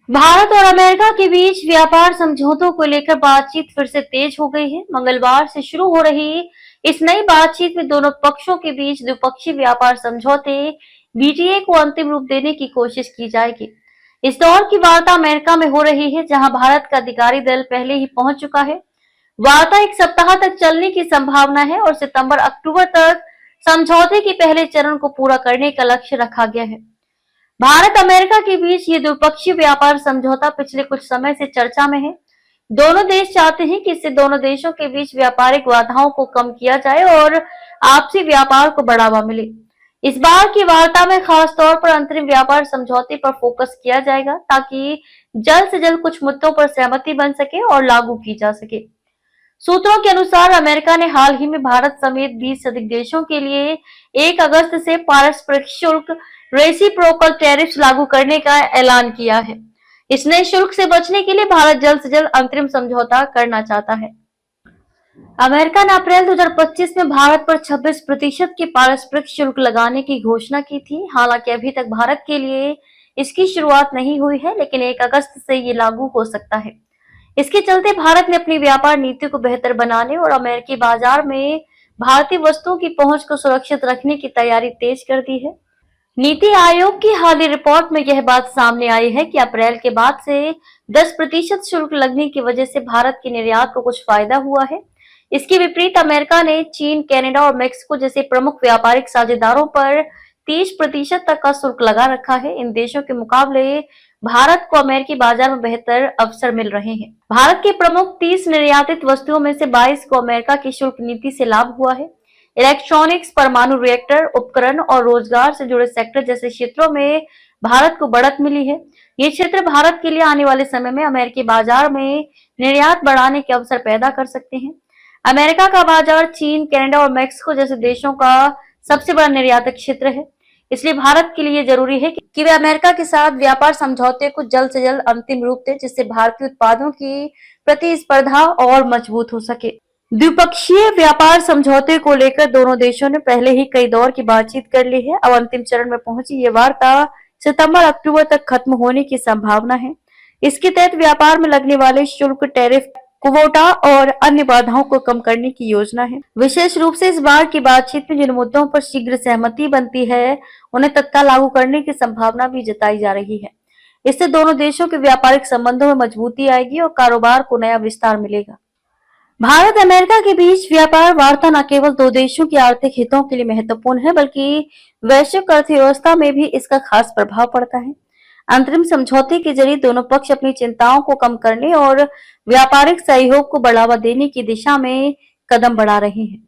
भारत और अमेरिका के बीच व्यापार समझौतों को लेकर बातचीत फिर से तेज हो गई है। मंगलवार से शुरू हो रही इस नई बातचीत में दोनों पक्षों के बीच द्विपक्षीय व्यापार समझौते बीटीए को अंतिम रूप देने की कोशिश की जाएगी। इस दौर की वार्ता अमेरिका में हो रही है, जहां भारत का अधिकारी दल पहले ही पहुंच चुका है। वार्ता एक सप्ताह तक चलने की संभावना है और सितंबर-अक्टूबर तक समझौते के पहले चरण को पूरा करने का लक्ष्य रखा गया है। भारत अमेरिका के बीच ये द्विपक्षीय व्यापार समझौता पिछले कुछ समय से चर्चा में है। दोनों देश चाहते हैं कि इससे दोनों देशों के बीच व्यापारिक बाधाओं को कम किया जाए और आपसी व्यापार को बढ़ावा मिले। इस बार की वार्ता में खास तौर पर अंतरिम व्यापार समझौते पर फोकस किया जाएगा, ताकि जल्द से जल्द कुछ मुद्दों पर सहमति बन सके और लागू की जा सके। सूत्रों के अनुसार अमेरिका ने हाल ही में भारत समेत 20 से अधिक देशों के लिए 1 अगस्त से पारस्परिक शुल्क रेसिप्रोकल टैरिफ लागू करने का ऐलान किया है। इस नए शुल्क से बचने के लिए भारत जल्द से जल्द अंतरिम समझौता करना चाहता है। अमेरिका ने अप्रैल 2025 में भारत पर 26% के पारस्परिक शुल्क लगाने की घोषणा की थी। हालांकि अभी तक भारत के लिए इसकी शुरुआत नहीं हुई है, लेकिन 1 अगस्त से ये लागू हो सकता है। इसके चलते भारत ने अपनी व्यापार नीति को बेहतर बनाने और अमेरिकी बाजार में भारतीय वस्तुओं की पहुंच को सुरक्षित रखने की तैयारी तेज कर दी है। नीति आयोग की हालिया रिपोर्ट में यह बात सामने आई है कि अप्रैल के बाद से 10% शुल्क लगने की वजह से भारत के निर्यात को कुछ फायदा हुआ है। इसके विपरीत अमेरिका ने चीन, कनाडा और मेक्सिको जैसे प्रमुख व्यापारिक साझेदारों पर 30% तक का शुल्क लगा रखा है। इन देशों के मुकाबले भारत को अमेरिकी बाजार में बेहतर अवसर मिल रहे हैं। भारत के प्रमुख 30 निर्यातित वस्तुओं में से 22 को अमेरिका की शुल्क नीति से लाभ हुआ है। इलेक्ट्रॉनिक्स, परमाणु रिएक्टर, उपकरण और रोजगार से जुड़े सेक्टर जैसे क्षेत्रों में भारत को बढ़त मिली है। ये क्षेत्र भारत के लिए आने वाले समय में अमेरिकी बाजार में निर्यात बढ़ाने के अवसर पैदा कर सकते हैं। अमेरिका का बाजार चीन, कनाडा और मेक्सिको जैसे देशों का सबसे बड़ा निर्यातक क्षेत्र है। इसलिए भारत के लिए जरूरी है कि वे अमेरिका के साथ व्यापार समझौते को जल्द से जल्द अंतिम रूप दें, जिससे भारतीय उत्पादों की प्रतिस्पर्धा और मजबूत हो सके। द्विपक्षीय व्यापार समझौते को लेकर दोनों देशों ने पहले ही कई दौर की बातचीत कर ली है। अब अंतिम चरण में पहुंची ये वार्ता सितंबर-अक्टूबर तक खत्म होने की संभावना है। इसके तहत व्यापार में लगने वाले शुल्क, टैरिफ, क्वोटा और अन्य बाधाओं को कम करने की योजना है। विशेष रूप से इस बार की बातचीत में जिन मुद्दों पर शीघ्र सहमति बनती है, उन्हें तत्काल लागू करने की संभावना भी जताई जा रही है। इससे दोनों देशों के व्यापारिक संबंधों में मजबूती आएगी और कारोबार को नया विस्तार मिलेगा। भारत अमेरिका के बीच व्यापार वार्ता न केवल दो देशों की आर्थिक हितों के लिए महत्वपूर्ण है, बल्कि वैश्विक अर्थव्यवस्था में भी इसका खास प्रभाव पड़ता है। अंतरिम समझौते के जरिए दोनों पक्ष अपनी चिंताओं को कम करने और व्यापारिक सहयोग को बढ़ावा देने की दिशा में कदम बढ़ा रहे हैं।